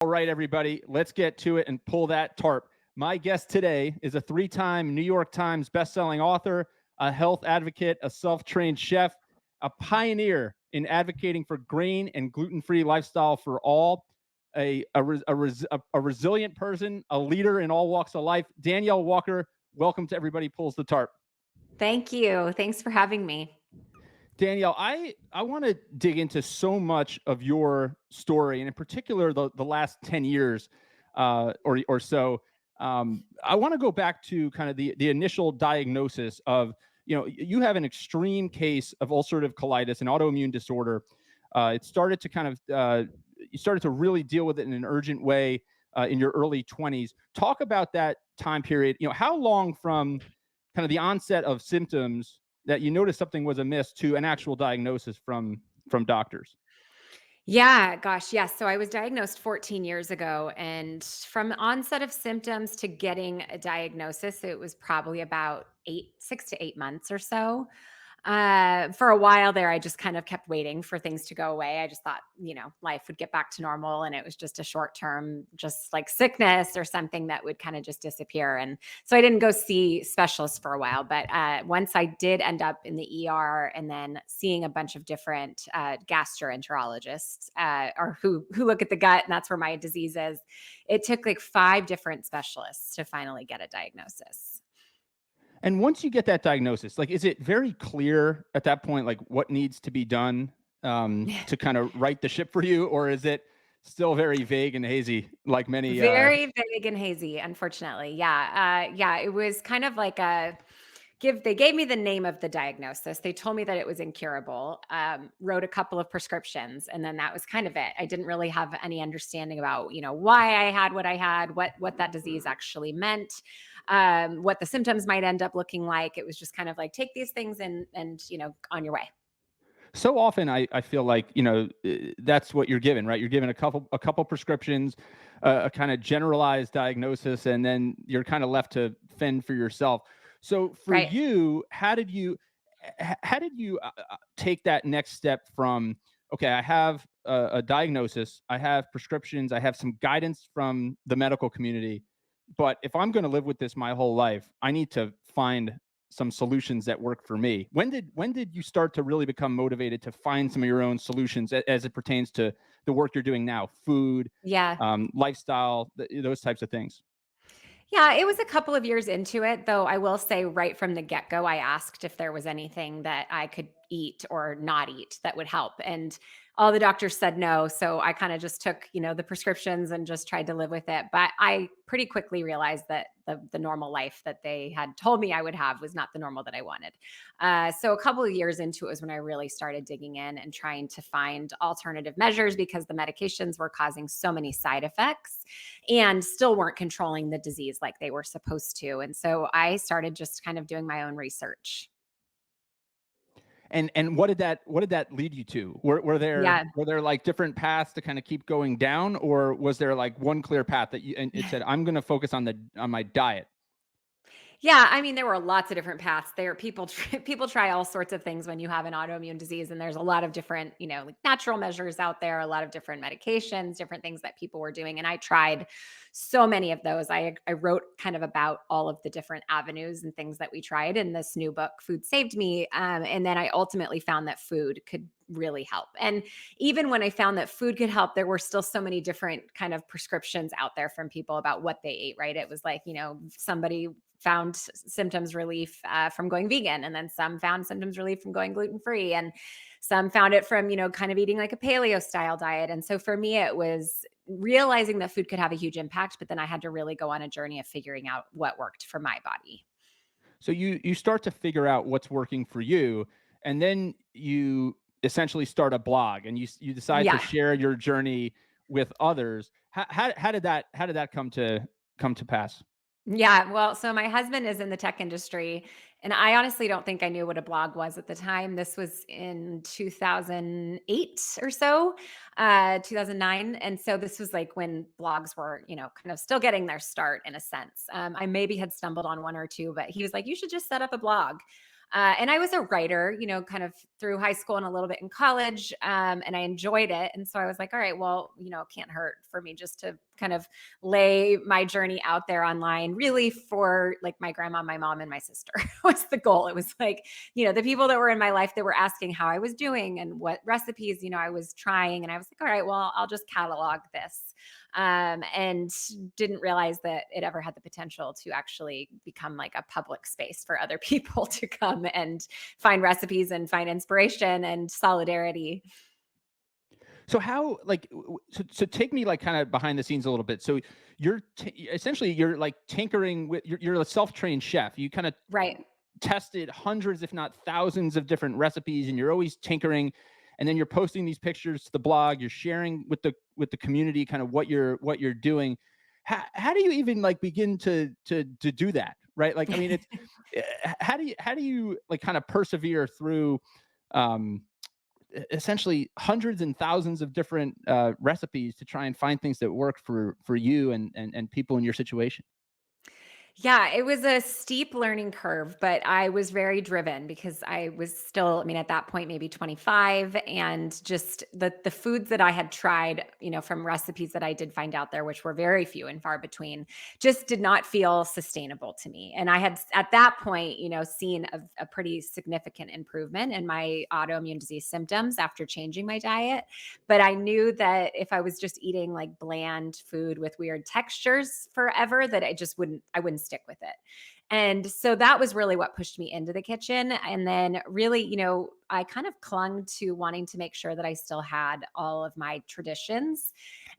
All right, everybody, let's get to it and pull that tarp. My guest today is a 3-time New York Times bestselling author, a health advocate, a self-trained chef, a pioneer in advocating for grain and gluten-free lifestyle for all, a resilient person, a leader in all walks of life. Danielle Walker, welcome to Everybody Pulls the Tarp. Thank you. Thanks for having me. Danielle, I want to dig into so much of your story, and in particular, the last 10 years or so. I want to go back to kind of the initial diagnosis of, you have an extreme case of ulcerative colitis, an autoimmune disorder. It started to kind of, you started to really deal with it in an urgent way in your early 20s. Talk about that time period. How long from kind of the onset of symptoms that you noticed something was amiss to an actual diagnosis from doctors? Yeah, gosh, yes. So I was diagnosed 14 years ago, and from onset of symptoms to getting a diagnosis, it was probably about 6 to 8 months or so. For a while there, I just kind of kept waiting for things to go away. I just thought, life would get back to normal and it was just a short term, just like sickness or something that would kind of just disappear. And so I didn't go see specialists for a while. But once I did end up in the ER and then seeing a bunch of different gastroenterologists or who look at the gut, and that's where my disease is, it took like 5 different specialists to finally get a diagnosis. And once you get that diagnosis, like, is it very clear at that point, like what needs to be done to kind of right the ship for you, or is it still very vague and hazy, like many? Very vague and hazy, unfortunately. Yeah. It was kind of like they gave me the name of the diagnosis. They told me that it was incurable, wrote a couple of prescriptions, and then that was kind of it. I didn't really have any understanding about, why I had what I had, what that disease actually meant, what the symptoms might end up looking like. It was just kind of like, take these things and on your way. So often I feel like, that's what you're given, right? You're given a couple prescriptions, a kind of generalized diagnosis, and then you're kind of left to fend for yourself. So for Right. you, how did you take that next step from, okay, I have a diagnosis, I have prescriptions, I have some guidance from the medical community, but if I'm going to live with this my whole life, I need to find some solutions that work for me. When did you start to really become motivated to find some of your own solutions as it pertains to the work you're doing now, food, Yeah. lifestyle, those types of things? Yeah, it was a couple of years into it, though I will say right from the get-go, I asked if there was anything that I could eat or not eat that would help. And all the doctors said no. So I kind of just took, the prescriptions and just tried to live with it. But I pretty quickly realized that the normal life that they had told me I would have was not the normal that I wanted. So a couple of years into it was when I really started digging in and trying to find alternative measures because the medications were causing so many side effects and still weren't controlling the disease like they were supposed to. And so I started just kind of doing my own research. And what did that lead you to? Were Yeah. there like different paths to kind of keep going down, or was there like one clear path that you and it said, I'm going to focus on my diet? Yeah, I mean, there were lots of different paths there. People try all sorts of things when you have an autoimmune disease, and there's a lot of different, like natural measures out there, a lot of different medications, different things that people were doing, and I tried so many of those. I wrote kind of about all of the different avenues and things that we tried in this new book, Food Saved Me, and then I ultimately found that food could really help. And even when I found that food could help, there were still so many different kind of prescriptions out there from people about what they ate. Right? It was like somebody found symptoms relief from going vegan, and then some found symptoms relief from going gluten free, and some found it from kind of eating like a paleo style diet. And so for me, it was realizing that food could have a huge impact, but then I had to really go on a journey of figuring out what worked for my body. So you start to figure out what's working for you, and then you essentially start a blog, and you decide to Yeah. share your journey with others. How did that come to pass? Yeah, well, so my husband is in the tech industry, and I honestly don't think I knew what a blog was at the time. This was in 2008 or so, 2009. And so this was like when blogs were, kind of still getting their start in a sense. I maybe had stumbled on one or two, but he was like, you should just set up a blog. And I was a writer, kind of through high school and a little bit in college, and I enjoyed it. And so I was like, all right, well, it can't hurt for me just to kind of lay my journey out there online, really for like my grandma, my mom, and my sister was the goal. It was like, the people that were in my life that were asking how I was doing and what recipes, I was trying. And I was like, all right, well, I'll just catalog this. And didn't realize that it ever had the potential to actually become like a public space for other people to come and find recipes and find inspiration and solidarity. So how like so take me like kind of behind the scenes a little bit. So essentially you're like tinkering with you're a self-trained chef. You kind of Right. tested hundreds if not thousands of different recipes, and you're always tinkering, and then you're posting these pictures to the blog, you're sharing with the community kind of what you're doing. How do you even like begin to do that, right? Like I mean it's how do you like kind of persevere through um essentially hundreds and thousands of different recipes to try and find things that work for you and people in your situation? Yeah, it was a steep learning curve, but I was very driven because I was still, I mean, at that point, maybe 25, and just the foods that I had tried, from recipes that I did find out there, which were very few and far between, just did not feel sustainable to me. And I had at that point, seen a pretty significant improvement in my autoimmune disease symptoms after changing my diet. But I knew that if I was just eating like bland food with weird textures forever, that I wouldn't stick with it. And so that was really what pushed me into the kitchen. And then really, I kind of clung to wanting to make sure that I still had all of my traditions,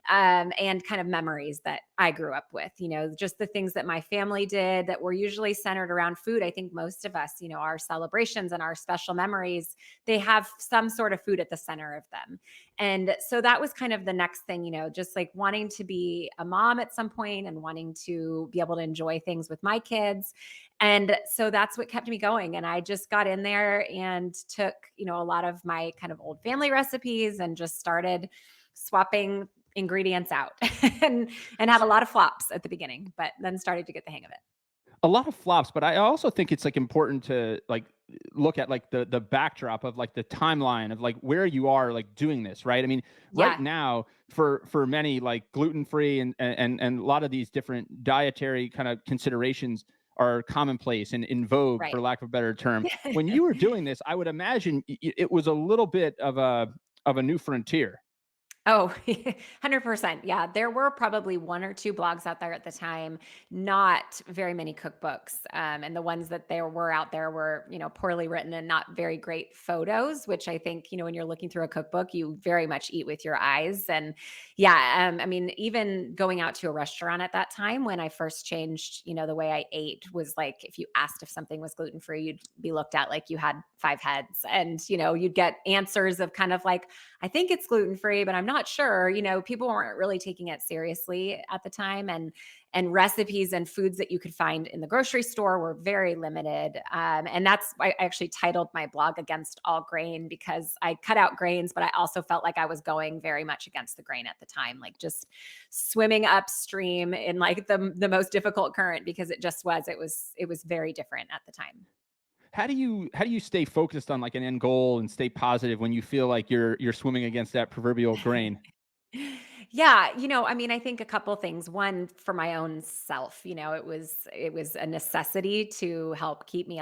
and kind of memories that I grew up with, just the things that my family did that were usually centered around food. I think most of us, our celebrations and our special memories, they have some sort of food at the center of them. And so that was kind of the next thing, just like wanting to be a mom at some point and wanting to be able to enjoy things with my kids. And so that's what kept me going. And I just got in there and took, a lot of my kind of old family recipes and just started swapping ingredients out and had a lot of flops at the beginning, but then started to get the hang of it. A lot of flops, but I also think it's like important to like look at like the backdrop of like the timeline of like where you are like doing this, right? I mean, right Yeah, now for many like gluten free and a lot of these different dietary kind of considerations are commonplace and in vogue, right. for lack of a better term. When you were doing this, I would imagine it was a little bit of a new frontier. Oh, 100%. Yeah, there were probably one or two blogs out there at the time, not very many cookbooks. And the ones that there were out there were, poorly written and not very great photos, which I think, when you're looking through a cookbook, you very much eat with your eyes. And yeah, I mean, even going out to a restaurant at that time when I first changed, the way I ate was like if you asked if something was gluten free, you'd be looked at like you had five heads. And, you'd get answers of kind of like, I think it's gluten free, but I'm not sure. People weren't really taking it seriously at the time, and recipes and foods that you could find in the grocery store were very limited. And that's why I actually titled my blog "Against All Grain" because I cut out grains, but I also felt like I was going very much against the grain at the time, like just swimming upstream in like the most difficult current because it was very different at the time. How do you stay focused on like an end goal and stay positive when you feel like you're swimming against that proverbial grain? Yeah, I mean, I think a couple things. One, for my own self, it was a necessity to help keep me